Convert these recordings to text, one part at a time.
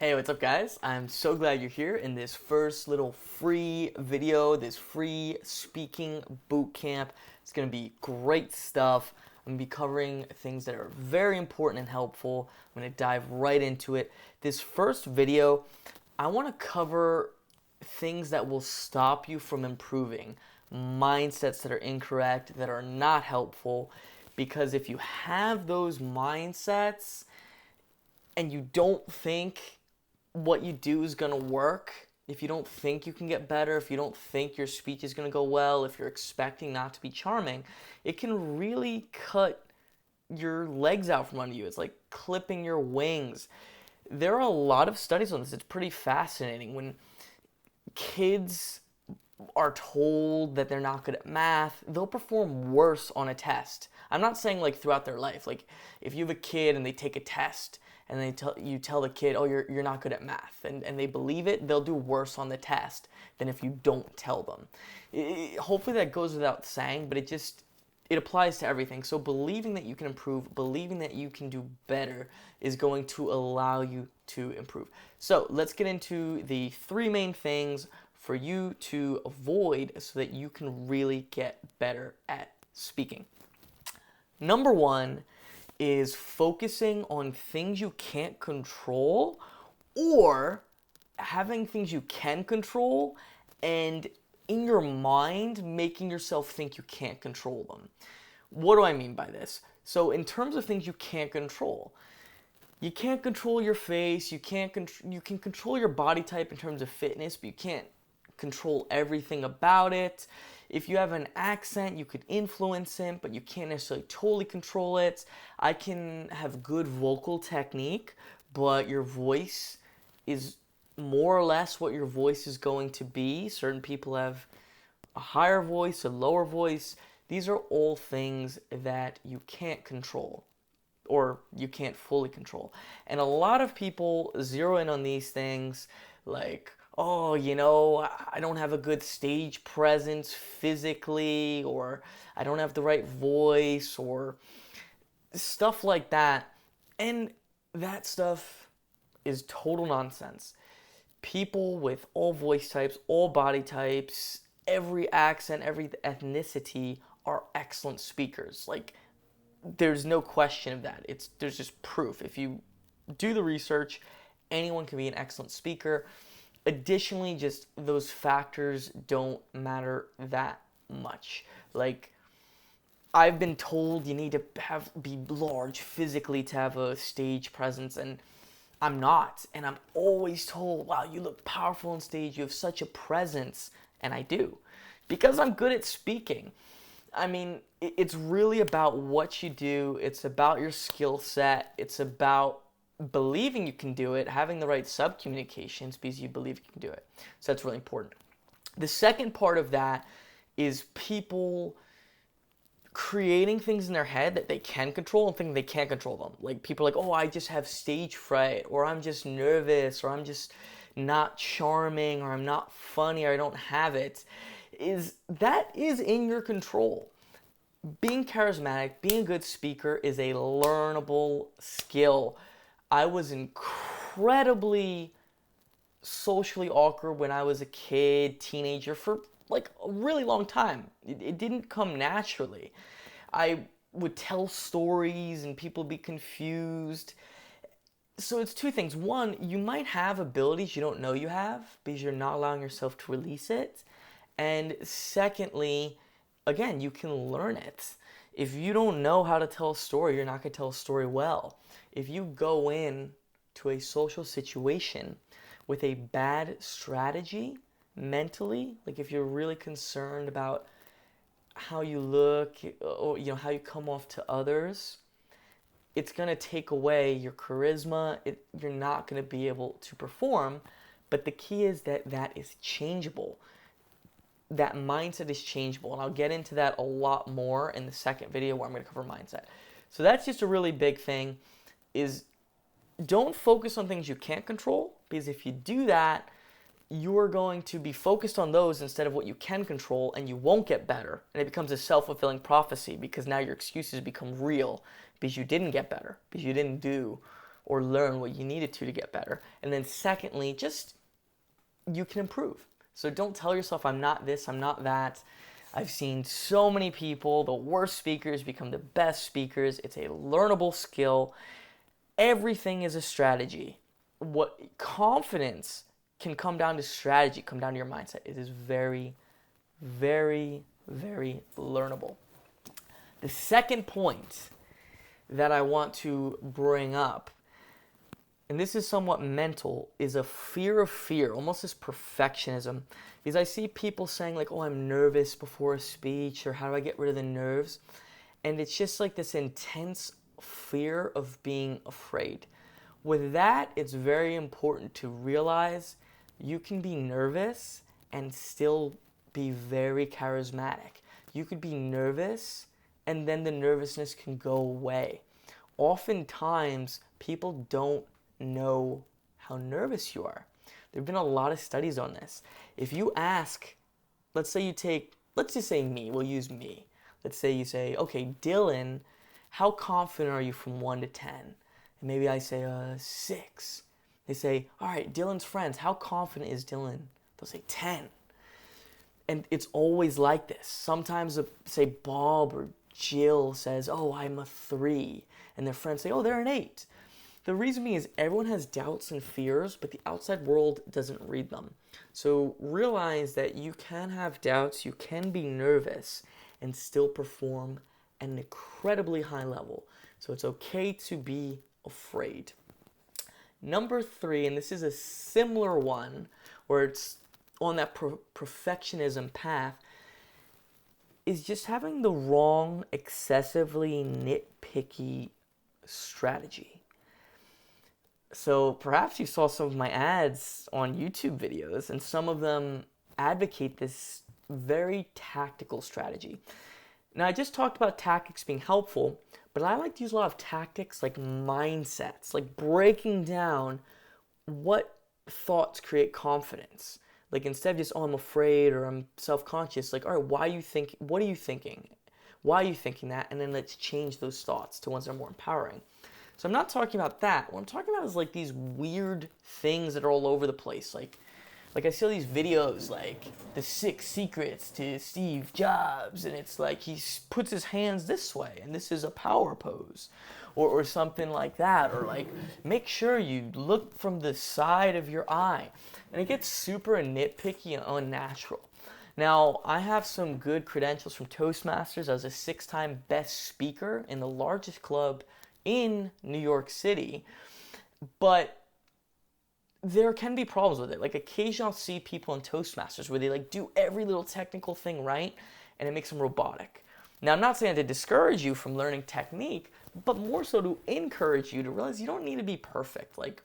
Hey, what's up guys? I'm so glad you're here in this first little free video, this free speaking boot camp. It's going to be great stuff. I'm going to be covering things that are very important and helpful. I'm going to dive right into it. This first video, I want to cover things that will stop you from improving, mindsets that are incorrect, that are not helpful, because if you have those mindsets and you don't think what you do is going to work, if you don't think you can get better, if you don't think your speech is going to go well, if you're expecting not to be charming, it can really cut your legs out from under you. It's like clipping your wings. There are a lot of studies on this. It's pretty fascinating. When kids are told that they're not good at math, they'll perform worse on a test. I'm not saying like throughout their life. Like if you have a kid and they take a test and you tell the kid, oh, you're not good at math, and they believe it, they'll do worse on the test than if you don't tell them. Hopefully that goes without saying, but it applies to everything. So believing that you can improve, believing that you can do better is going to allow you to improve. So let's get into the three main things for you to avoid so that you can really get better at speaking. Number one is focusing on things you can't control, or having things you can control and in your mind making yourself think you can't control them. What do I mean by this? So in terms of things you can't control, you can't control your face, you can control your body type in terms of fitness, but you can't control everything about it. If you have an accent, you could influence it, but you can't necessarily totally control it. I can have good vocal technique, but your voice is more or less what your voice is going to be. Certain people have a higher voice, a lower voice. These are all things that you can't control, or you can't fully control. And a lot of people zero in on these things like, oh, I don't have a good stage presence physically, or I don't have the right voice, or stuff like that. And that stuff is total nonsense. People with all voice types, all body types, every accent, every ethnicity are excellent speakers. Like, there's no question of that. There's just proof. If you do the research, anyone can be an excellent speaker. Additionally, just those factors don't matter that much. Like, I've been told you need to be large physically to have a stage presence, and I'm not. And I'm always told, wow, you look powerful on stage, you have such a presence, and I do. Because I'm good at speaking. I mean, it's really about what you do, it's about your skill set, it's about believing you can do it, having the right sub-communications because you believe you can do it. So that's really important. The second part of that is people creating things in their head that they can control and thinking they can't control them. Like people are like, oh, I just have stage fright, or I'm just nervous, or I'm just not charming, or I'm not funny, or I don't have it. That is in your control. Being charismatic, being a good speaker is a learnable skill. I was incredibly socially awkward when I was a kid, teenager, for like a really long time. It didn't come naturally. I would tell stories and people would be confused. So it's two things. One, you might have abilities you don't know you have because you're not allowing yourself to release it. And secondly, again, you can learn it. If you don't know how to tell a story, you're not going to tell a story well. If you go in to a social situation with a bad strategy mentally, like if you're really concerned about how you look, or how you come off to others, it's going to take away your charisma. You're not going to be able to perform. But the key is that is changeable. That mindset is changeable, and I'll get into that a lot more in the second video where I'm going to cover mindset. So that's just a really big thing, is don't focus on things you can't control, because if you do that, you're going to be focused on those instead of what you can control, and you won't get better. And it becomes a self-fulfilling prophecy because now your excuses become real because you didn't get better, because you didn't do or learn what you needed to get better. And then secondly, just you can improve. So don't tell yourself, I'm not this, I'm not that. I've seen so many people, the worst speakers become the best speakers. It's a learnable skill. Everything is a strategy. What confidence can come down to strategy, come down to your mindset. It is very, very, very learnable. The second point that I want to bring up, and this is somewhat mental, is a fear of fear, almost this perfectionism. Because I see people saying like, oh, I'm nervous before a speech, or how do I get rid of the nerves? And it's just like this intense fear of being afraid. With that, it's very important to realize you can be nervous and still be very charismatic. You could be nervous and then the nervousness can go away. Oftentimes, people don't know how nervous you are. There have been a lot of studies on this. If you ask, let's just say me, we'll use me. Let's say you say, okay, Dylan, how confident are you from 1 to 10? And maybe I say 6. They say, all right, Dylan's friends, how confident is Dylan? They'll say 10. And it's always like this. Sometimes, say, Bob or Jill says, oh, I'm a 3. And their friends say, oh, they're an 8. The reason being is everyone has doubts and fears, but the outside world doesn't read them. So realize that you can have doubts, you can be nervous, and still perform at an incredibly high level. So it's okay to be afraid. Number 3, and this is a similar one, where it's on that perfectionism path, is just having the wrong, excessively nitpicky strategy. So perhaps you saw some of my ads on YouTube videos, and some of them advocate this very tactical strategy. Now, I just talked about tactics being helpful, but I like to use a lot of tactics like mindsets, like breaking down what thoughts create confidence. Like instead of just, oh, I'm afraid or I'm self-conscious, like, all right, what are you thinking? Why are you thinking that? And then let's change those thoughts to ones that are more empowering. So I'm not talking about that. What I'm talking about is like these weird things that are all over the place. Like I see all these videos like the 6 secrets to Steve Jobs, and it's like he puts his hands this way and this is a power pose, or something like that, or like make sure you look from the side of your eye. And it gets super nitpicky and unnatural. Now, I have some good credentials from Toastmasters. I was a 6-time best speaker in the largest club in New York City, but there can be problems with it. Like occasionally I'll see people in Toastmasters where they like do every little technical thing right, and it makes them robotic. Now, I'm not saying to discourage you from learning technique, but more so to encourage you to realize you don't need to be perfect. Like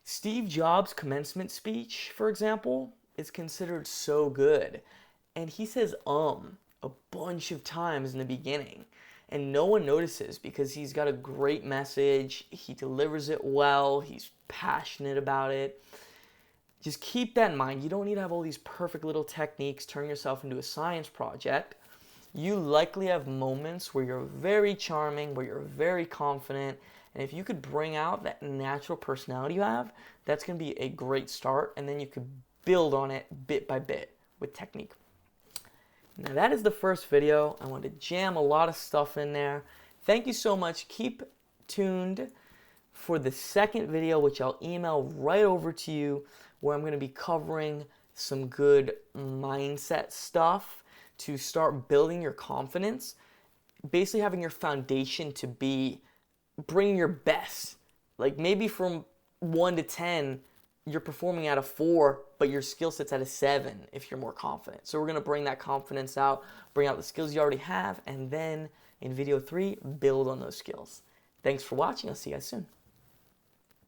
Steve Jobs' commencement speech, for example, is considered so good, and he says a bunch of times in the beginning. And no one notices because he's got a great message. He delivers it well. He's passionate about it. Just keep that in mind. You don't need to have all these perfect little techniques, turn yourself into a science project. You likely have moments where you're very charming, where you're very confident. And if you could bring out that natural personality you have, that's going to be a great start. And then you could build on it bit by bit with technique. Now that is the first video. I wanted to jam a lot of stuff in there. Thank you so much. Keep tuned for the second video, which I'll email right over to you, where I'm going to be covering some good mindset stuff to start building your confidence. Basically having your foundation to be bringing your best. Like maybe from 1 to 10, you're performing at a 4, but your skill set's at a 7 if you're more confident. So we're going to bring that confidence out, bring out the skills you already have, and then in video 3, build on those skills. Thanks for watching. I'll see you guys soon.